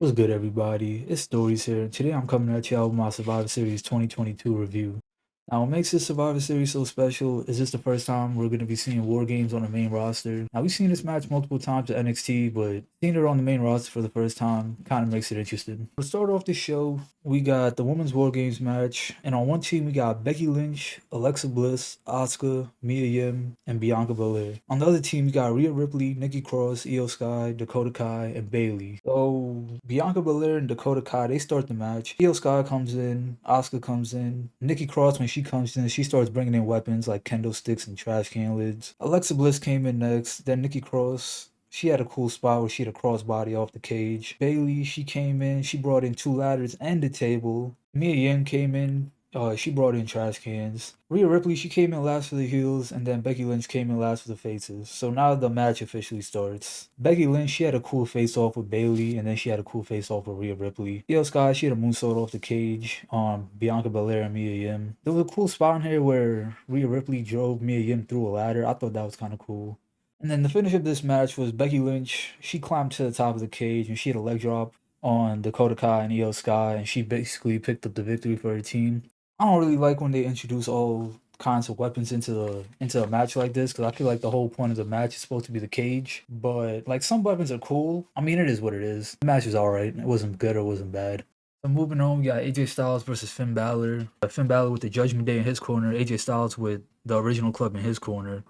What's good, everybody? It's Stories here. Today I'm coming at y'all with my Survivor Series 2022 review. Now, what makes this Survivor Series so special is this the first time we're going to be seeing War Games on the main roster. Now, we've seen this match multiple times at NXT, but seeing it on the main roster for the first time kind of makes it interesting. To start off the show, we got the Women's War Games match, and on one team we got Becky Lynch, Alexa Bliss, Asuka, Mia Yim, and Bianca Belair. On the other team, we got Rhea Ripley, Nikki Cross, Io Sky, Dakota Kai, and Bayley. So Bianca Belair and Dakota Kai, they start the match. Io Sky comes in, Asuka comes in, Nikki Cross, when she comes in, she starts bringing in weapons like kendo sticks and trash can lids. Alexa Bliss came in next, then Nikki Cross. She had a cool spot where she had a crossbody off the cage. Bayley, she came in, she brought in two ladders and a table. Mia Yim came in, she brought in trash cans. Rhea Ripley, she came in last for the heels, and then Becky Lynch came in last for the faces. So now the match officially starts. Becky Lynch, she had a cool face-off with Bayley, and then she had a cool face-off with Rhea Ripley. Io Sky, she had a moonsault off the cage on Bianca Belair and Mia Yim. There was a cool spot in here where Rhea Ripley drove Mia Yim through a ladder. I thought that was kind of cool. And then the finish of this match was Becky Lynch. She climbed to the top of the cage and she had a leg drop on Dakota Kai and Io Sky, and she basically picked up the victory for her team. I don't really like when they introduce all kinds of weapons into a match like this because I feel like the whole point of the match is supposed to be the cage. But like some weapons are cool. I mean, it is what it is. The match is all right. It wasn't good or it wasn't bad. So moving on, we got AJ Styles versus Finn Balor. Finn Balor with the Judgment Day in his corner, AJ Styles with the original club in his corner.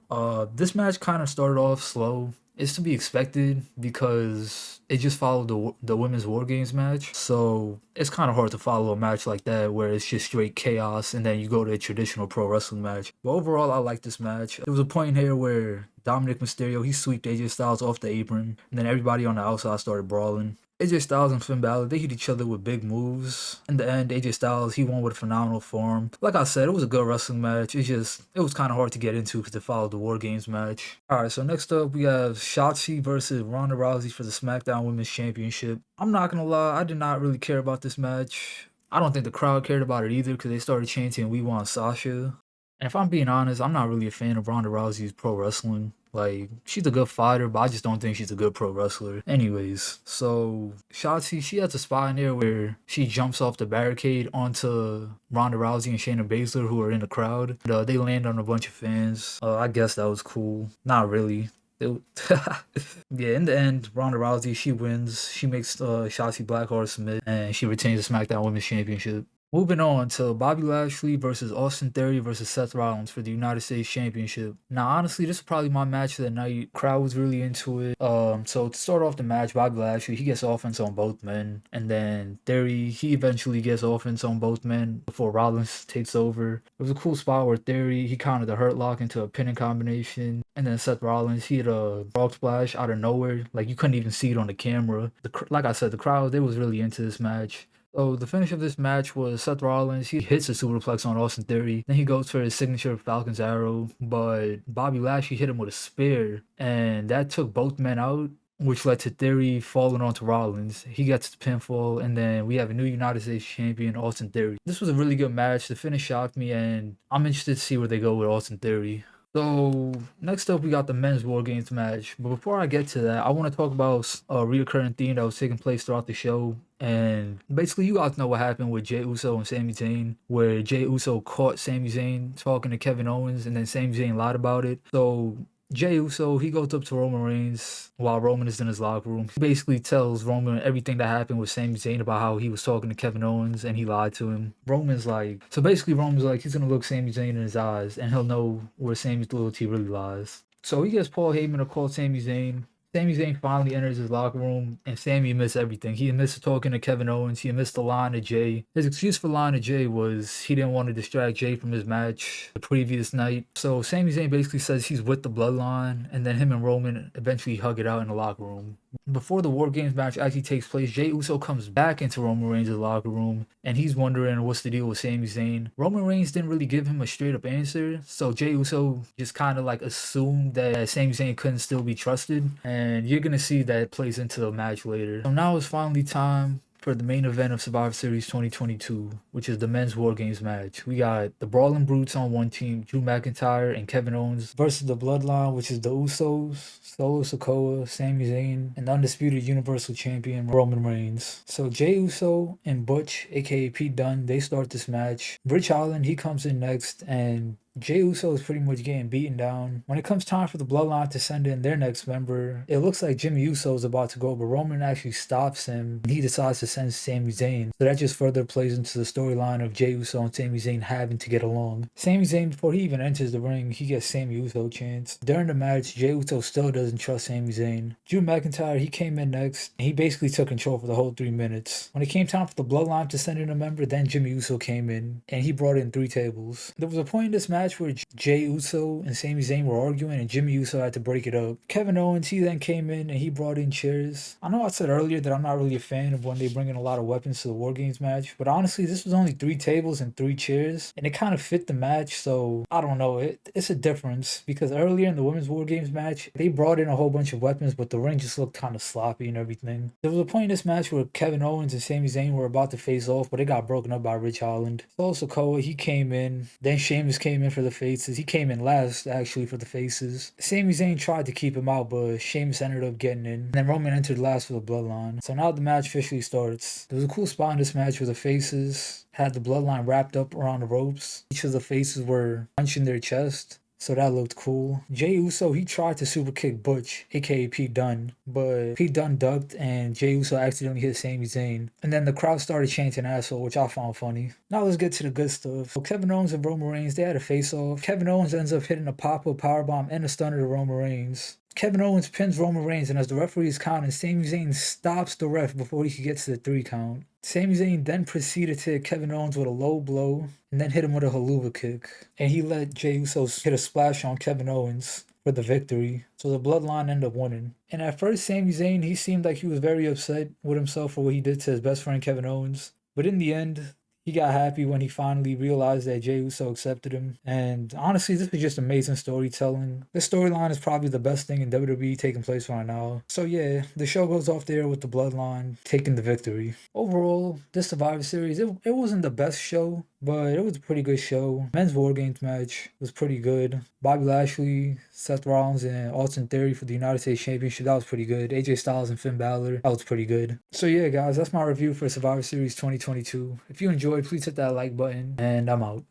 This match kind of started off slow. It's to be expected because it just followed the women's War Games match. So it's kind of hard to follow a match like that where it's just straight chaos and then you go to a traditional pro wrestling match. But overall, I like this match. There was a point here where Dominic Mysterio, he sweeped AJ Styles off the apron, and then everybody on the outside started brawling. AJ Styles and Finn Balor, they hit each other with big moves. In the end, AJ Styles, he won with a phenomenal form. Like I said, it was a good wrestling match. It was kind of hard to get into because it followed the War Games match. Alright, so next up, we have Shotzi versus Ronda Rousey for the SmackDown Women's Championship. I'm not gonna lie, I did not really care about this match. I don't think the crowd cared about it either because they started chanting, "We want Sasha." And if I'm being honest, I'm not really a fan of Ronda Rousey's pro wrestling. Like, she's a good fighter, but I just don't think she's a good pro wrestler. Anyways, so Shotzi, she has a spot in there where she jumps off the barricade onto Ronda Rousey and Shayna Baszler, who are in the crowd. They land on a bunch of fans. I guess that was cool. Not really. Yeah, in the end, Ronda Rousey, she wins. She makes Shotzi Blackheart submit, and she retains the SmackDown Women's Championship. Moving on to Bobby Lashley versus Austin Theory versus Seth Rollins for the United States Championship. Now, honestly, this is probably my match of the night. Crowd was really into it. So to start off the match, Bobby Lashley, he gets offense on both men, and then Theory, he eventually gets offense on both men before Rollins takes over. It was a cool spot where Theory, he countered the Hurt Lock into a pinning combination, and then Seth Rollins, he had a frog splash out of nowhere. Like, you couldn't even see it on the camera. Like I said, the crowd, they was really into this match. So the finish of this match was Seth Rollins. He hits a superplex on Austin Theory. Then he goes for his signature Falcon's Arrow, but Bobby Lashley hit him with a spear, and that took both men out, which led to Theory falling onto Rollins. He gets the pinfall, and then we have a new United States champion, Austin Theory. This was a really good match. The finish shocked me, and I'm interested to see where they go with Austin Theory. So next up, we got the men's War Games match. But before I get to that, I want to talk about a recurring theme that was taking place throughout the show. And basically, you guys know what happened with Jey Uso and Sami Zayn, where Jey Uso caught Sami Zayn talking to Kevin Owens, and then Sami Zayn lied about it. So Jey Uso, he goes up to Roman Reigns while Roman is in his locker room. He basically tells Roman everything that happened with Sami Zayn about how he was talking to Kevin Owens and he lied to him. Roman's like, he's gonna look Sami Zayn in his eyes and he'll know where Sami's loyalty really lies. So he gets Paul Heyman to call Sami Zayn. Sami Zayn finally enters his locker room, and Sami admits everything. He admits to talking to Kevin Owens. He admits the line to Jey. His excuse for lying to Jey was he didn't want to distract Jey from his match the previous night. So Sami Zayn basically says he's with the Bloodline, and then him and Roman eventually hug it out in the locker room. Before the War Games match actually takes place, Jey Uso comes back into Roman Reigns' locker room, and he's wondering what's the deal with Sami Zayn. Roman Reigns didn't really give him a straight up answer, so Jey Uso just kind of like assumed that Sami Zayn couldn't still be trusted, and you're gonna see that plays into the match later. So now it's finally time for the main event of Survivor Series 2022, which is the men's War Games match. We got the Brawling Brutes on one team, Drew McIntyre and Kevin Owens, versus the Bloodline, which is the Usos, Solo Sikoa, Sami Zayn, and the undisputed Universal Champion Roman Reigns. So Jey Uso and Butch, aka Pete Dunne, they start this match. Rich Holland, he comes in next, and Jey Uso is pretty much getting beaten down. When it comes time for the Bloodline to send in their next member, it looks like Jimmy Uso is about to go, but Roman actually stops him, and he decides to send Sami Zayn. So that just further plays into the storyline of Jey Uso and Sami Zayn having to get along. Sami Zayn, before he even enters the ring, he gets Sami Uso chance. During the match, Jey Uso still doesn't trust Sami Zayn. Drew McIntyre, he came in next, and he basically took control for the whole 3 minutes. When it came time for the Bloodline to send in a member, then Jimmy Uso came in, and he brought in 3 tables. There was a point in this match where Jey Uso and Sami Zayn were arguing, and Jimmy Uso had to break it up. Kevin Owens, he then came in and he brought in chairs. I know I said earlier that I'm not really a fan of when they bring in a lot of weapons to the War Games match, but honestly, this was only 3 tables and 3 chairs, and it kind of fit the match, so I don't know. It's a difference, because earlier in the Women's War Games match, they brought in a whole bunch of weapons, but the ring just looked kind of sloppy and everything. There was a point in this match where Kevin Owens and Sami Zayn were about to face off, but it got broken up by Rich Holland. Solo Sikoa, he came in, then Sheamus came in for the faces. He came in last, actually, for the faces. Sami Zayn tried to keep him out, but Sheamus ended up getting in. And then Roman entered last for the Bloodline. So now the match officially starts. There was a cool spot in this match where the faces had the Bloodline wrapped up around the ropes. Each of the faces were punching their chest, so that looked cool. Jey Uso, he tried to super kick Butch, aka Pete Dunne, but Pete Dunne ducked and Jey Uso accidentally hit Sami Zayn. And then the crowd started chanting asshole, which I found funny. Now let's get to the good stuff. So Kevin Owens and Roman Reigns, they had a face-off. Kevin Owens ends up hitting a pop-up powerbomb and a stunner to Roman Reigns. Kevin Owens pins Roman Reigns, and as the referee is counting, Sami Zayn stops the ref before he could get to the 3 count. Sami Zayn then proceeded to hit Kevin Owens with a low blow, and then hit him with a haluva kick. And he let Jey Uso hit a splash on Kevin Owens for the victory. So the Bloodline ended up winning. And at first, Sami Zayn, he seemed like he was very upset with himself for what he did to his best friend Kevin Owens. But in the end, he got happy when he finally realized that Jey Uso accepted him. And honestly, this was just amazing storytelling. This storyline is probably the best thing in WWE taking place right now. So yeah, the show goes off there with the Bloodline taking the victory. Overall, this Survivor Series, it wasn't the best show, but it was a pretty good show. Men's War Games match was pretty good. Bobby Lashley, Seth Rollins, and Austin Theory for the United States Championship, that was pretty good. AJ Styles and Finn Balor, that was pretty good. So yeah, guys, that's my review for Survivor Series 2022. If you enjoyed, please hit that like button, and I'm out.